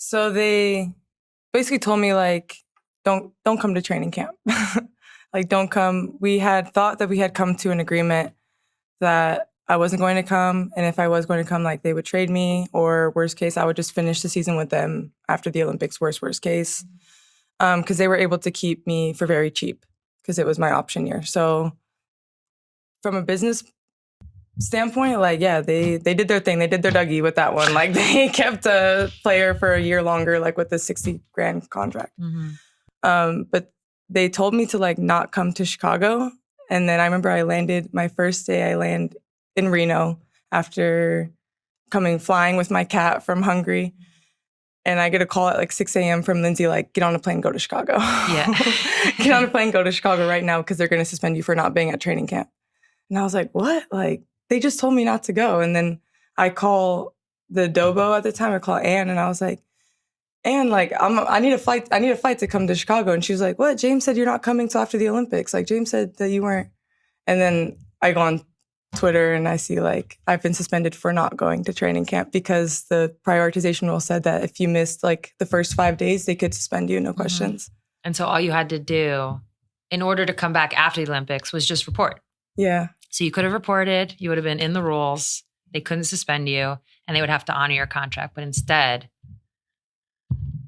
So they basically told me, like, don't come to training camp. Like, don't come. We had thought that we had come to an agreement that I wasn't going to come, and if I was going to come, like, they would trade me, or worst case, I would just finish the season with them after the Olympics, worst case. Because they were able to keep me for very cheap because it was my option year. So from a business standpoint, like, yeah, they did their thing. They did their Dougie with that one. Like, they kept a player for a year longer, like with the $60,000 contract. But they told me to, like, not come to Chicago. And then I remember my first day I land in Reno after flying with my cat from Hungary. And I get a call at like 6 a.m. from Lindsay, like, get on a plane, go to Chicago. Yeah. Get on a plane, go to Chicago right now because they're going to suspend you for not being at training camp. And I was like, what? Like, they just told me not to go. And then I call the Dobo at the time. I call Ann, and I was like, Ann, like, I need a flight to come to Chicago. And she was like, what? James said you're not coming till after the Olympics. Like, James said that you weren't. And then I go on Twitter and I see, like, I've been suspended for not going to training camp because the prioritization rule said that if you missed, like, the first 5 days, they could suspend you, no questions. And so all you had to do in order to come back after the Olympics was just report. Yeah. So you could have reported, you would have been in the rules, they couldn't suspend you, and they would have to honor your contract. But instead,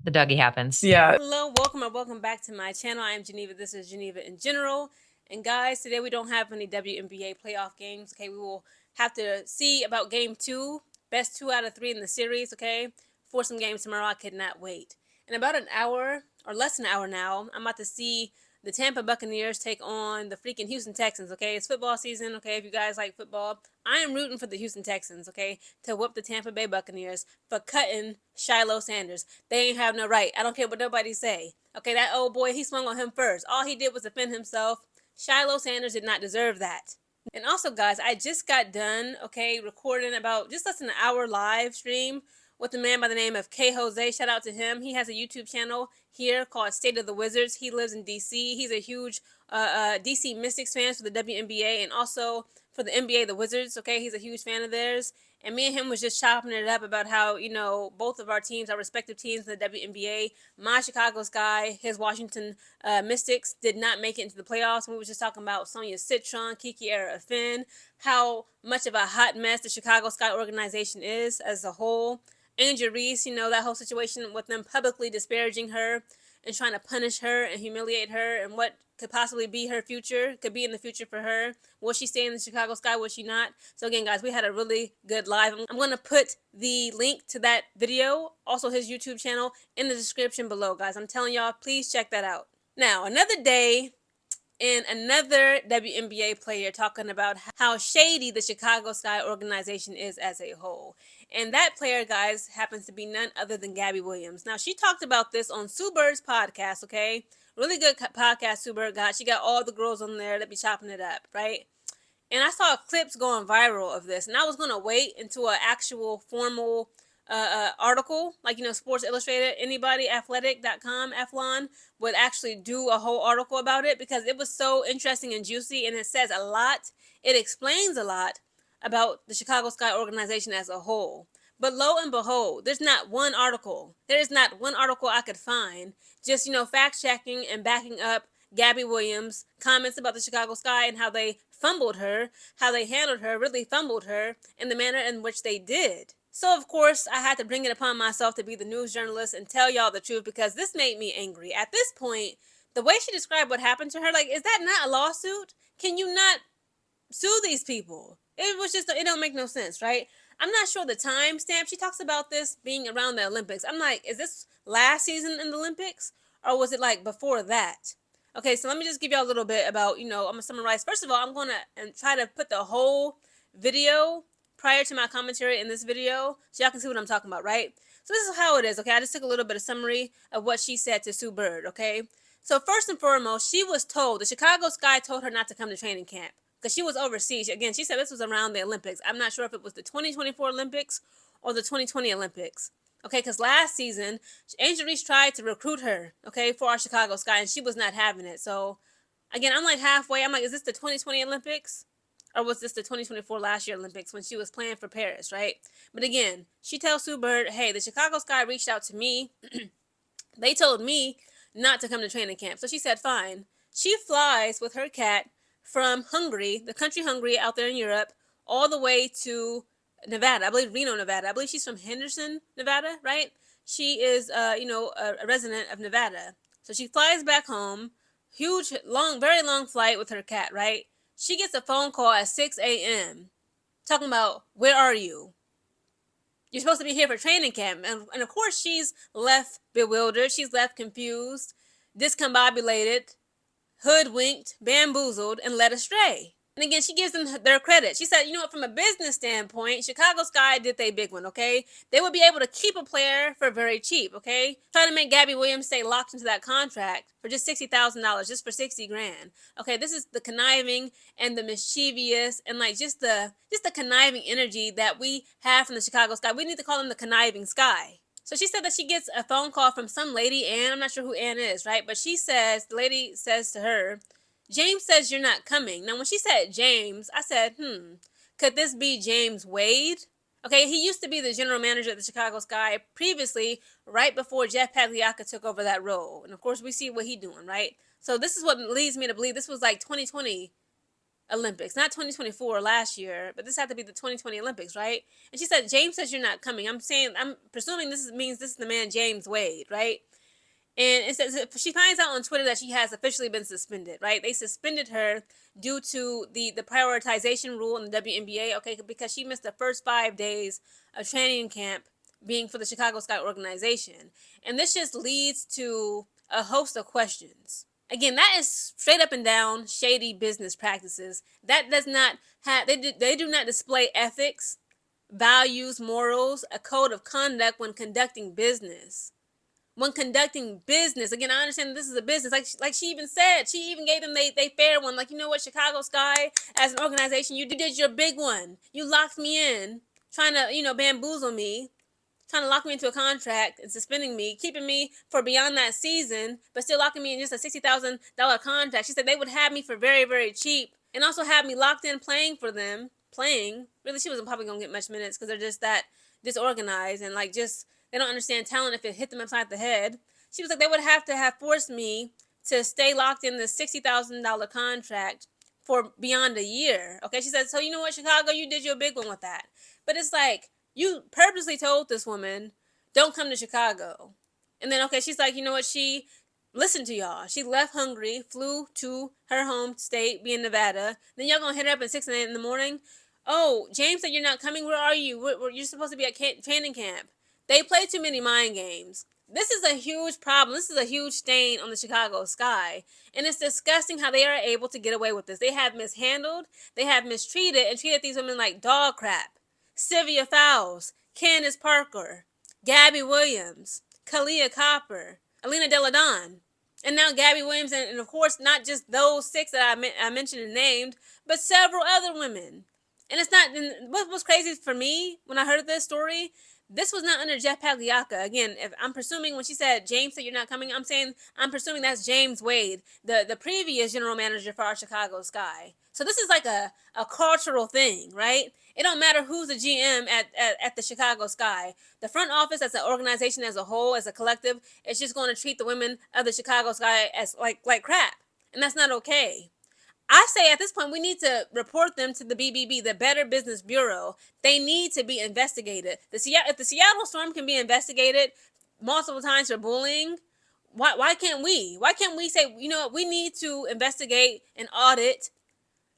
the Dougie happens. Yeah. Hello, welcome back to my channel. I am Geneva. This is Geneva in General. And guys, today we don't have any WNBA playoff games. Okay, we will have to see about game 2, best 2 out of 3 in the series. Okay, for some games tomorrow. I could not wait. In about an hour or less than an hour now, I'm about to see the Tampa Buccaneers take on the freaking Houston Texans. Okay, it's football season. Okay, if you guys like football, I am rooting for the Houston Texans. Okay, to whoop the Tampa Bay Buccaneers for cutting Shiloh Sanders. They ain't have no right. I don't care what nobody say. Okay, that old boy, he swung on him first. All he did was defend himself. Shiloh Sanders did not deserve that. And also, guys, I just got done, okay, recording about just less than an hour live stream with a man by the name of K. Jose. Shout out to him. He has a YouTube channel here called State of the Wizards. He lives in D.C. He's a huge D.C. Mystics fan for the WNBA and also for the NBA, the Wizards, okay? He's a huge fan of theirs. And me and him was just chopping it up about how, you know, both of our teams, our respective teams in the WNBA, my Chicago Sky, his Washington Mystics, did not make it into the playoffs. And we were just talking about Sonia Citron, Kiki Era-Finn, how much of a hot mess the Chicago Sky organization is as a whole. Angel Reese, you know, that whole situation with them publicly disparaging her and trying to punish her and humiliate her and what could possibly be her future, could be in the future for her. Will she stay in the Chicago Sky? Will she not? So again, guys, we had a really good live. I'm going to put the link to that video, also his YouTube channel, in the description below, guys. I'm telling y'all, please check that out. Now, another day and another WNBA player talking about how shady the Chicago Sky organization is as a whole. And that player, guys, happens to be none other than Gabby Williams. Now, she talked about this on Sue Bird's podcast, okay? Really good podcast Sue Bird got. She got all the girls on there that be chopping it up, right? And I saw clips going viral of this. And I was going to wait until an actual formal article, like, you know, Sports Illustrated, anybody, athletic.com, Athlon, would actually do a whole article about it because it was so interesting and juicy and it says a lot. It explains a lot about the Chicago Sky organization as a whole. But lo and behold, there's not one article. There is not one article I could find just, you know, fact checking and backing up Gabby Williams' comments about the Chicago Sky and how they fumbled her, how they handled her, really fumbled her in the manner in which they did. So, of course, I had to bring it upon myself to be the news journalist and tell y'all the truth because this made me angry. At this point, the way she described what happened to her, like, is that not a lawsuit? Can you not sue these people? It was just, it don't make no sense, right? I'm not sure the time stamp. She talks about this being around the Olympics. I'm like, is this last season in the Olympics? Or was it like before that? Okay, so let me just give y'all a little bit about, you know, I'm going to summarize. First of all, I'm going to try to put the whole video prior to my commentary in this video so y'all can see what I'm talking about, right? So this is how it is, okay? I just took a little bit of summary of what she said to Sue Bird, okay? So first and foremost, she was told, the Chicago Sky told her not to come to training camp because she was overseas. Again, she said this was around the Olympics. I'm not sure if it was the 2024 Olympics or the 2020 Olympics. Okay, because last season, Angel Reese tried to recruit her, okay, for our Chicago Sky, and she was not having it. So, again, I'm like halfway. I'm like, is this the 2020 Olympics? or was this the 2024 last year Olympics when she was playing for Paris, right? But again, she tells Sue Bird, hey, the Chicago Sky reached out to me. They told me not to come to training camp. So she said, fine. She flies with her cat from Hungary, the country Hungary out there in Europe, all the way to Nevada. I believe Reno, Nevada. I believe she's from Henderson, Nevada, right? She is, a resident of Nevada. So she flies back home, huge, long, very long flight with her cat, right? She gets a phone call at 6 a.m. talking about, where are you? You're supposed to be here for training camp. And of course, she's left bewildered. She's left confused, discombobulated, hoodwinked, bamboozled, and led astray. And again, she gives them their credit. She said, you know what, from a business standpoint, Chicago Sky did their big one, okay? They would be able to keep a player for very cheap, okay? Trying to make Gabby Williams stay locked into that contract for just $60,000, just for 60 grand. Okay, this is the conniving and the mischievous and like just the conniving energy that we have from the Chicago Sky. We need to call them the Conniving Sky. So she said that she gets a phone call from some lady, Ann. I'm not sure who Ann is, right? But the lady says to her, James says you're not coming. Now, when she said James, I said, could this be James Wade? Okay, he used to be the general manager of the Chicago Sky previously, right before Jeff Pagliacca took over that role. And of course, we see what he's doing, right? So this is what leads me to believe this was like 2020 Olympics, not 2024 last year, but this had to be the 2020 Olympics, right? And she said, James says you're not coming. I'm presuming means this is the man James Wade, right? And it says she finds out on Twitter that she has officially been suspended, right? They suspended her due to the prioritization rule in the WNBA, okay, because she missed the first 5 days of training camp being for the Chicago Sky organization. And this just leads to a host of questions. Again, that is straight up and down shady business practices. That does not have, they do not display ethics, values, morals, a code of conduct when conducting business. When conducting business, again, I understand this is a business. Like she even said, she even gave them they fair one. Like, you know what, Chicago Sky, as an organization, you did your big one. You locked me in, trying to, bamboozle me, trying to lock me into a contract and suspending me, keeping me for beyond that season, but still locking me in just a $60,000 contract. She said they would have me for very, very cheap and also have me locked in playing for them. Really, she wasn't probably going to get much minutes because they're just that disorganized and they don't understand talent if it hit them upside the head. She was like, they would have to have forced me to stay locked in this $60,000 contract for beyond a year. Okay, she said, so you know what, Chicago, you did your big one with that. But it's like, you purposely told this woman, don't come to Chicago. And then, okay, she's like, you know what, she listened to y'all. She left Hungary, flew to her home state, being Nevada. Then y'all gonna hit her up at 6 a.m. in the morning. Oh, James said you're not coming. Where are you? You're supposed to be at training camp. They play too many mind games. This is a huge problem. This is a huge stain on the Chicago Sky. And it's disgusting how they are able to get away with this. They have mishandled, they have mistreated, and treated these women like dog crap. Sylvia Fowles, Candace Parker, Gabby Williams, Kalia Copper, Alina Deladon, and now Gabby Williams, and of course, not just those 6 that I mentioned and named, but several other women. And it's not, what was crazy for me when I heard this story, this was not under Jeff Pagliacca. Again, if I'm presuming when she said James said you're not coming, I'm presuming that's James Wade, the previous general manager for our Chicago Sky. So this is like a cultural thing, right? It don't matter who's the GM at the Chicago Sky. The front office as an organization as a whole, as a collective, is just going to treat the women of the Chicago Sky as like crap. And that's not okay. I say at this point, we need to report them to the BBB, the Better Business Bureau. They need to be investigated. If the Seattle Storm can be investigated multiple times for bullying, why can't we? Why can't we say, you know what, we need to investigate and audit,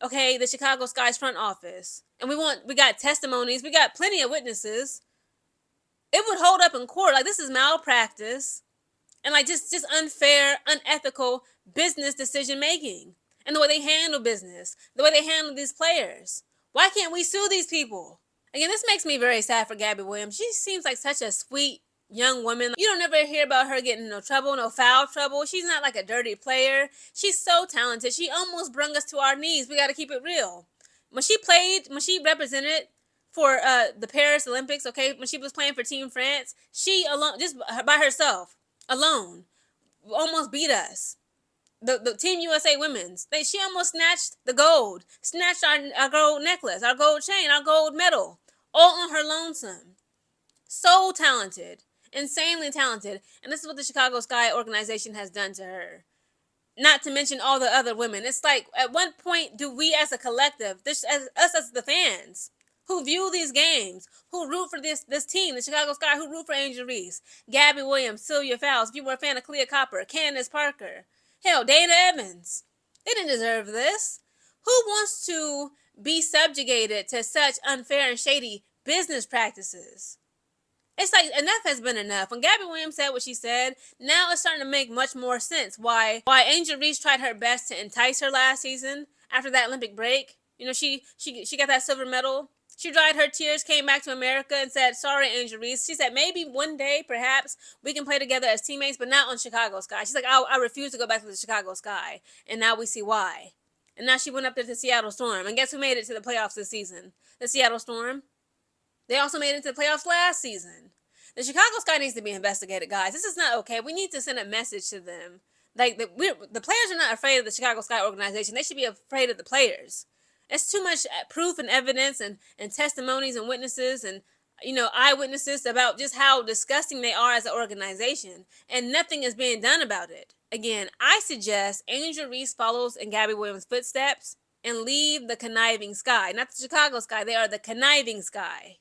okay, the Chicago Sky's front office. And we got testimonies, we got plenty of witnesses. It would hold up in court. Like, this is malpractice and like just unfair, unethical business decision making. And the way they handle business, the way they handle these players. Why can't we sue these people? Again, this makes me very sad for Gabby Williams. She seems like such a sweet young woman. You don't ever hear about her getting in no trouble, no foul trouble. She's not like a dirty player. She's so talented. She almost brung us to our knees. We got to keep it real. When she represented for the Paris Olympics, okay, when she was playing for Team France, she alone, just by herself, alone, almost beat us. the Team USA women's. She almost snatched the gold, snatched our gold necklace, our gold chain, our gold medal, all on her lonesome. So talented, insanely talented, and this is what the Chicago Sky organization has done to her. Not to mention all the other women. It's like, at what point do we as a collective, us as the fans, who view these games, who root for this team, the Chicago Sky, who root for Angel Reese, Gabby Williams, Sylvia Fowles, if you were a fan of Clea Copper, Candace Parker, hell, Dana Evans, they didn't deserve this. Who wants to be subjugated to such unfair and shady business practices? It's like, enough has been enough. When Gabby Williams said what she said, now it's starting to make much more sense why Angel Reese tried her best to entice her last season after that Olympic break. You know, she got that silver medal. She dried her tears, came back to America, and said, sorry, Angel Reese. She said, maybe one day, perhaps, we can play together as teammates, but not on Chicago Sky. She's like, I refuse to go back to the Chicago Sky. And now we see why. And now she went up there to Seattle Storm. And guess who made it to the playoffs this season? The Seattle Storm. They also made it to the playoffs last season. The Chicago Sky needs to be investigated, guys. This is not okay. We need to send a message to them. Like, the players are not afraid of the Chicago Sky organization. They should be afraid of the players. It's too much proof and evidence and testimonies and witnesses and, you know, eyewitnesses about just how disgusting they are as an organization. And nothing is being done about it. Again, I suggest Angel Reese follows in Gabby Williams' footsteps and leave the Conniving Sky. Not the Chicago Sky. They are the Conniving Sky.